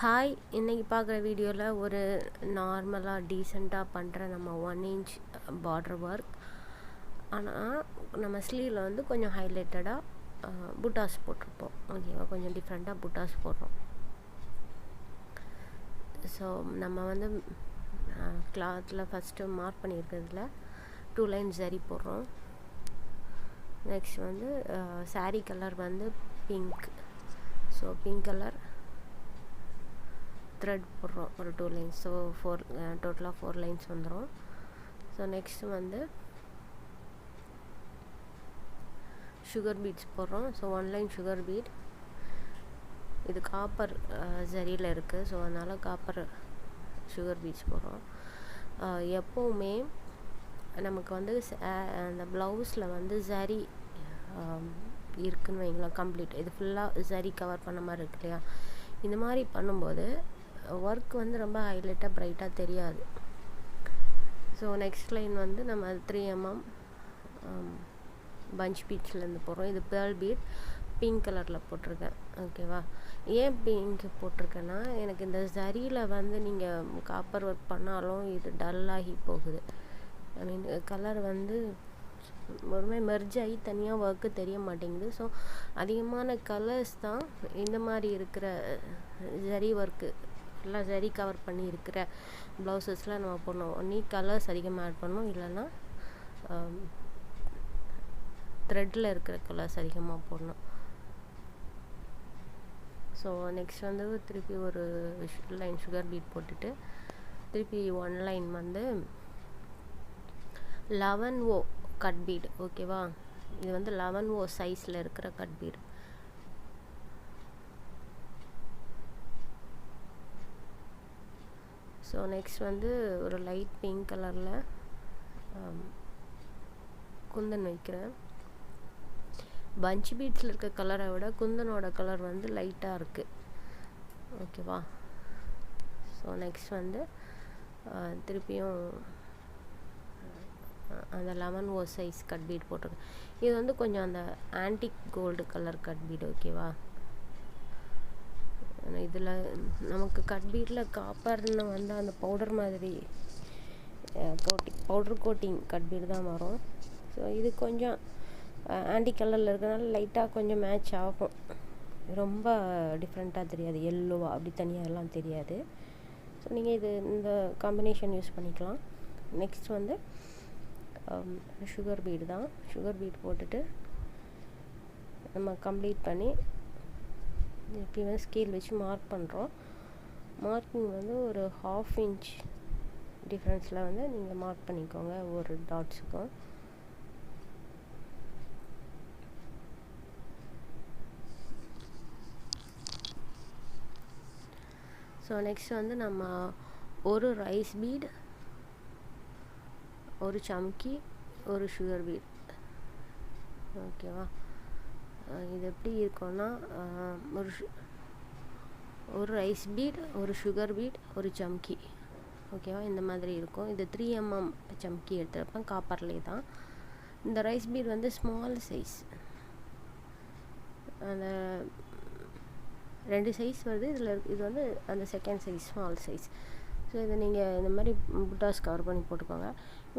Hi, இன்றைக்கி பார்க்குற வீடியோவில் ஒரு நார்மலாக டீசெண்டாக பண்ணுற நம்ம 1 inch பார்டர் ஒர்க். ஆனால் நம்ம ஸ்லீவில் வந்து கொஞ்சம் ஹைலைட்டடாக புட்டாஸ் போட்டிருப்போம். ஓகேவா, கொஞ்சம் டிஃப்ரெண்ட்டாக புட்டாஸ் போடுறோம். ஸோ நம்ம வந்து கிளாத்தில் ஃபஸ்ட்டு மார்க் பண்ணியிருக்கிறதுல 2 lines சரி போடுறோம். நெக்ஸ்ட் வந்து சாரீ கலர் வந்து pink. So pink colour thread போடுறோம் ஒரு 2 lines. ஸோ டோட்டலாக 4 lines வந்துடும். ஸோ நெக்ஸ்ட்டு வந்து சுகர் பீட்ஸ் போடுறோம். So 1 line sugar beat. இது காப்பர் ஜரியில் இருக்குது. ஸோ அதனால் காப்பர் சுகர் பீட்ஸ் போடுறோம். எப்போவுமே நமக்கு வந்து அந்த ப்ளவுஸில் வந்து ஜரி இருக்குதுன்னு வைங்களேன், கம்ப்ளீட் இது ஃபுல்லாக ஜரி கவர் பண்ண மாதிரி இருக்கு இல்லையா. இந்த மாதிரி பண்ணும்போது ஒர்க் வந்து ரொம்ப ஹைலைட்டாக ப்ரைட்டாக தெரியாது. ஸோ நெக்ஸ்ட் லைன் வந்து நம்ம 3 mm பஞ்ச் பீட்ஸ்லேருந்து போடுறோம். இது பேர்ல் பீட் பிங்க் கலரில் போட்டிருக்கேன். ஓகேவா, ஏன் பிங்க் போட்டிருக்கேன்னா, எனக்கு இந்த சரியில் வந்து நீங்கள் காப்பர் ஒர்க் பண்ணாலும் இது டல்லாகி போகுது. ஐ மீன் கலர் வந்து ஒருமே மெர்ஜ் ஆகி தனியாக ஒர்க்கு தெரிய மாட்டேங்குது. ஸோ அதிகமான கலர்ஸ் தான் இந்த மாதிரி இருக்கிற ஜரி ஒர்க்கு ஃபுல்லாக ஜரி கவர் பண்ணி இருக்கிற ப்ளவுசஸில் நம்ம போடணும். ஒன்றி கலர்ஸ் அதிகமாக ஆட் பண்ணணும், இல்லைன்னா த்ரெட்டில் இருக்கிற கலர்ஸ் அதிகமாக போடணும். ஸோ நெக்ஸ்ட் வந்து திருப்பி ஒரு லைன் சுகர் பீட் போட்டுட்டு திருப்பி 1 line வந்து 11O கட் பீட். ஓகேவா, இது வந்து 11O சைஸில் இருக்கிற கட் பீட். ஸோ நெக்ஸ்ட் வந்து ஒரு லைட் பிங்க் கலரில் குந்தன் வைக்கிறேன். பஞ்ச் பீட்ஸில் இருக்க கலரை விட குந்தனோட கலர் வந்து லைட்டாக இருக்குது. ஓகேவா, ஸோ நெக்ஸ்ட் வந்து திருப்பியும் அந்த 11O சைஸ் கட் பீட் போட்டிருக்கேன். இது வந்து கொஞ்சம் அந்த antique gold colour cut bead. ஓகேவா, இதில் நமக்கு கட் பீட்டில் காப்பர்னு வந்து அந்த பவுடர் மாதிரி பவுடர் கோட்டிங் கட் பீட் தான் வரும். ஸோ இது கொஞ்சம் ஆன்டிக் கலரில் இருக்கிறனால லைட்டாக கொஞ்சம் மேட்ச் ஆகும். ரொம்ப டிஃப்ரெண்ட்டாக தெரியாது, எல்லோவா அப்படி தனியாக எல்லாம் தெரியாது. ஸோ நீங்கள் இது இந்த காம்பினேஷன் யூஸ் பண்ணிக்கலாம். நெக்ஸ்ட் வந்து சுகர் பீடு தான். சுகர் பீட் போட்டுட்டு நம்ம கம்ப்ளீட் பண்ணி எப்பயுமே ஸ்கேல் வச்சு மார்க் பண்ணுறோம். மார்க்கிங் வந்து ஒரு 1/2 inch டிஃப்ரென்ஸில் வந்து நீங்கள் மார்க் பண்ணிக்கோங்க ஒரு டாட்ஸுக்கும். ஸோ நெக்ஸ்ட் வந்து நம்ம ஒரு ரைஸ் பீட், ஒரு சம்கி, ஒரு சுகர் பீட். ஓகேவா, இது எப்படி இருக்கும்னா ஒரு ரைஸ் பீட், ஒரு சுகர் பீட், ஒரு சம்கி. ஓகேவா, இந்த மாதிரி இருக்கும். இது 3 mm சம்கி எடுத்துருப்பேன், காப்பர்லே தான். இந்த ரைஸ் பீட் வந்து ஸ்மால் சைஸ், அந்த 2 சைஸ் வருது இதில். இது வந்து அந்த second size, small size. So இதை நீங்கள் இந்த மாதிரி புட்டாஸ் கவர் பண்ணி போட்டுக்கோங்க.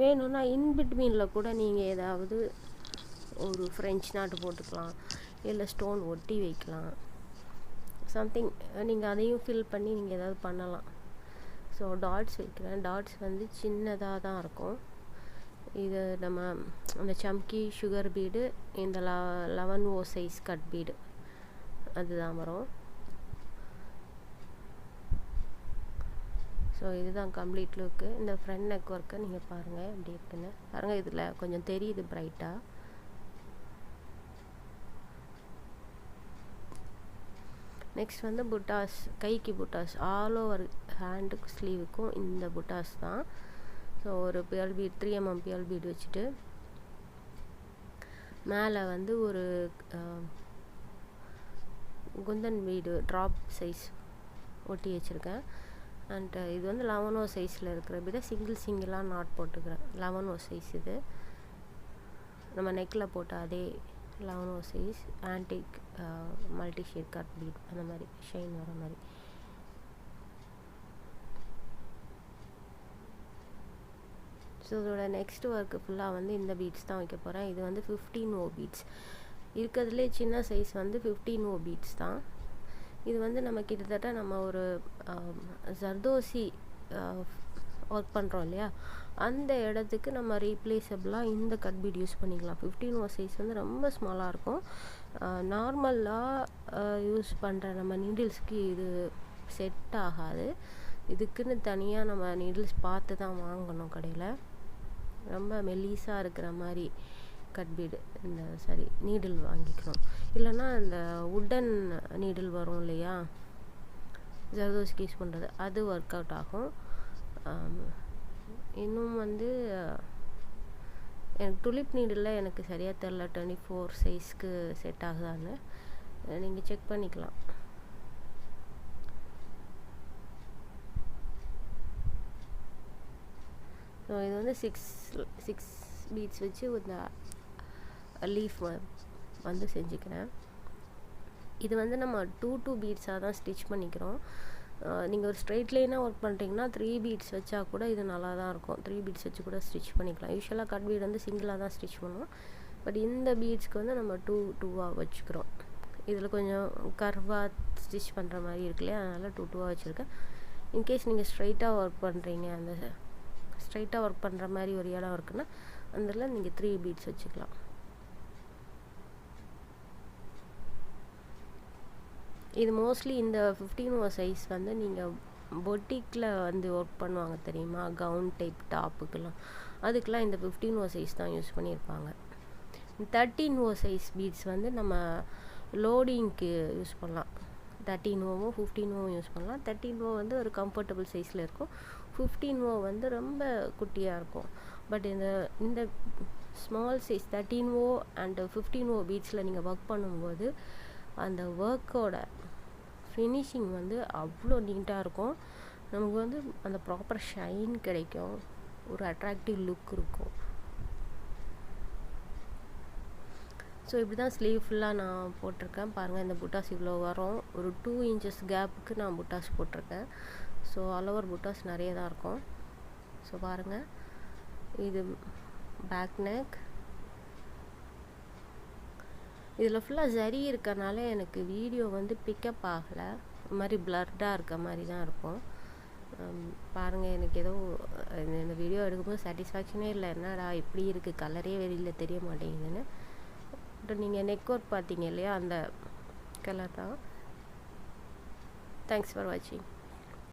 வேணும்னா இன்பிட்வீனில் கூட நீங்கள் ஏதாவது ஒரு ஃப்ரெஞ்ச் நாட்டு போட்டுக்கலாம், இல்லை ஸ்டோன் ஒட்டி வைக்கலாம், சம்திங் நீங்கள் அதையும் ஃபில் பண்ணி நீங்கள் ஏதாவது பண்ணலாம். ஸோ டாட்ஸ் வைக்கிறேன். டாட்ஸ் வந்து சின்னதாக தான் இருக்கும். இது நம்ம அந்த சம்கி, சுகர் பீடு, இந்த 11O சைஸ் கட் பீடு அதுதான் வரும். ஸோ இதுதான் கம்ப்ளீட் லுக்கு. இந்த ஃப்ரண்ட் நெக் ஒர்க்கை நீங்கள் பாருங்கள் எப்படி இருக்குன்னு பாருங்கள். இதில் கொஞ்சம் தெரியுது ப்ரைட்டாக. நெக்ஸ்ட் வந்து புட்டாஸ், கைக்கு புட்டாஸ், ஆல் ஓவர் ஹேண்டுக்கு ஸ்லீவுக்கும் இந்த புட்டாஸ் தான். ஸோ ஒரு pearl bead 3 mm pearl bead வச்சுட்டு மேலே வந்து ஒரு குந்தன் பீடு ட்ராப் சைஸ் ஒட்டி வச்சுருக்கேன். அண்ட் இது வந்து 11O சைஸில் இருக்கிற பீடை சிங்கிளாக நாட் போட்டுக்கிறேன். 11O சைஸ் இது நம்ம நெக்கில் போட்ட அதே 11O size antique multi shade cut beat, அந்த மாதிரி ஷைன் வர மாதிரி. ஸோ இதோட நெக்ஸ்ட் ஒர்க்கு ஃபுல்லாக வந்து இந்த பீட்ஸ் தான் வைக்க போகிறேன். இது வந்து 15 ஓ பீட்ஸ். இருக்கிறதுலே சின்ன சைஸ் வந்து 15 ஓ பீட்ஸ் தான். இது வந்து நம்ம கிட்டத்தட்ட நம்ம ஒரு ஜர்தோசி ஒர்க் பண்ணுறோம் இல்லையா, அந்த இடத்துக்கு நம்ம ரீப்ளேஸபிளாக இந்த கட் பீட் யூஸ் பண்ணிக்கலாம். 15 ஓ சைஸ் வந்து ரொம்ப ஸ்மாலாக இருக்கும். நார்மலாக யூஸ் பண்ணுற நம்ம நீடில்ஸ்க்கு இது செட் ஆகாது. இதுக்குன்னு தனியாக நம்ம நீடில்ஸ் பார்த்து தான் வாங்கணும் கடையில். ரொம்ப மெல்லிஸாக இருக்கிற மாதிரி கட் பீடு இந்த நீடில் வாங்கிக்கணும். இல்லைன்னா இந்த உட்டன் நீடில் வரும் இல்லையா, ஜர்தோசிக்கு யூஸ் பண்ணுறது, அது ஒர்க் அவுட் ஆகும். இன்னும் வந்து எனக்கு டுலிப் நீடில் எனக்கு சரியாக தெரில 24 சைஸ்க்கு செட் ஆகுதான்னு, நீங்கள் செக் பண்ணிக்கலாம். ஸோ இது வந்து சிக்ஸ் பீட்ஸ் வச்சு இந்த லீஃப் வந்து செஞ்சுக்கிறேன். இது வந்து நம்ம 2 பீட்ஸாக தான் ஸ்டிச் பண்ணிக்கிறோம். நீங்கள் ஒரு ஸ்ட்ரெயிட் லைனாக ஒர்க் பண்ணுறீங்கன்னா 3 பீட்ஸ் வச்சா கூட இது நல்லா தான் இருக்கும். 3 பீட்ஸ் வச்சு கூட ஸ்டிச் பண்ணிக்கலாம். யூஸ்வலாக கட் பீட் வந்து சிங்கிளாக தான் ஸ்டிச் பண்ணுவோம். பட் இந்த பீட்ஸ்க்கு வந்து நம்ம 2 வச்சுக்கிறோம். இதில் கொஞ்சம் கர்வாக ஸ்டிச் பண்ணுற மாதிரி இருக்கு இல்லையா, அதனால் 2 வச்சுருக்கேன். இன்கேஸ் நீங்கள் ஸ்ட்ரைட்டாக ஒர்க் பண்ணுறீங்க, அந்த ஸ்ட்ரைட்டாக ஒர்க் பண்ணுற மாதிரி ஒரு இடம் இருக்குன்னா அதில் நீங்கள் 3 பீட்ஸ் வச்சுக்கலாம். இது மோஸ்ட்லி இந்த 15 ஓ சைஸ் வந்து நீங்கள் பொட்டிக்கில் வந்து ஒர்க் பண்ணுவாங்க தெரியுமா, கவுன் டைப் டாப்புக்கெல்லாம், அதுக்கெலாம் இந்த 15 ஓ சைஸ் தான் யூஸ் பண்ணியிருப்பாங்க. 13 ஓ சைஸ் பீட்ஸ் வந்து நம்ம லோடிங்க்கு யூஸ் பண்ணலாம். 13 ஓவும் 15 ஓவும் யூஸ் பண்ணலாம். 13 ஓ வந்து ஒரு கம்ஃபர்டபுள் சைஸில் இருக்கும். 15 ஓ வந்து ரொம்ப குட்டியாக இருக்கும். பட் இந்த ஸ்மால் சைஸ் 13 ஓ அண்ட் 15 ஓ பீட்ஸில் நீங்கள் ஒர்க் பண்ணும்போது அந்த ஒர்க்கோட ஃபினிஷிங் வந்து அவ்வளோ நீட்டாக இருக்கும். நமக்கு வந்து அந்த ப்ராப்பர் ஷைன் கிடைக்கும், ஒரு அட்ராக்டிவ் லுக் இருக்கும். ஸோ இப்படி தான் ஸ்லீவ் ஃபுல்லாக நான் போட்டிருக்கேன். பாருங்கள், இந்த புட்டாஸ் இவ்வளோ வரும். ஒரு 2 இன்ச்சஸ் கேப்புக்கு நான் புட்டாஸ் போட்டிருக்கேன். ஸோ ஆல் ஓவர் புட்டாஸ் நிறைய தான் இருக்கும். ஸோ பாருங்கள், இது பேக் நெக். இதில் ஃபுல்லாக சரி இருக்கனால எனக்கு வீடியோ வந்து பிக்கப் ஆகலை, ஒரு மாதிரி பிளர்டாக இருக்க மாதிரி தான் இருக்கும். பாருங்கள், எனக்கு ஏதோ இந்த வீடியோ எடுக்கும்போது சாட்டிஸ்ஃபேக்ஷனே இல்லை. என்னடா இப்படி இருக்குது, கலரே வெளியில் தெரிய மாட்டேங்குதுன்னு. பட் நீங்கள் நெக் ஒர்க் பார்த்தீங்க இல்லையா, அந்த கலர் தான். தேங்க்ஸ் ஃபார் வாட்சிங்.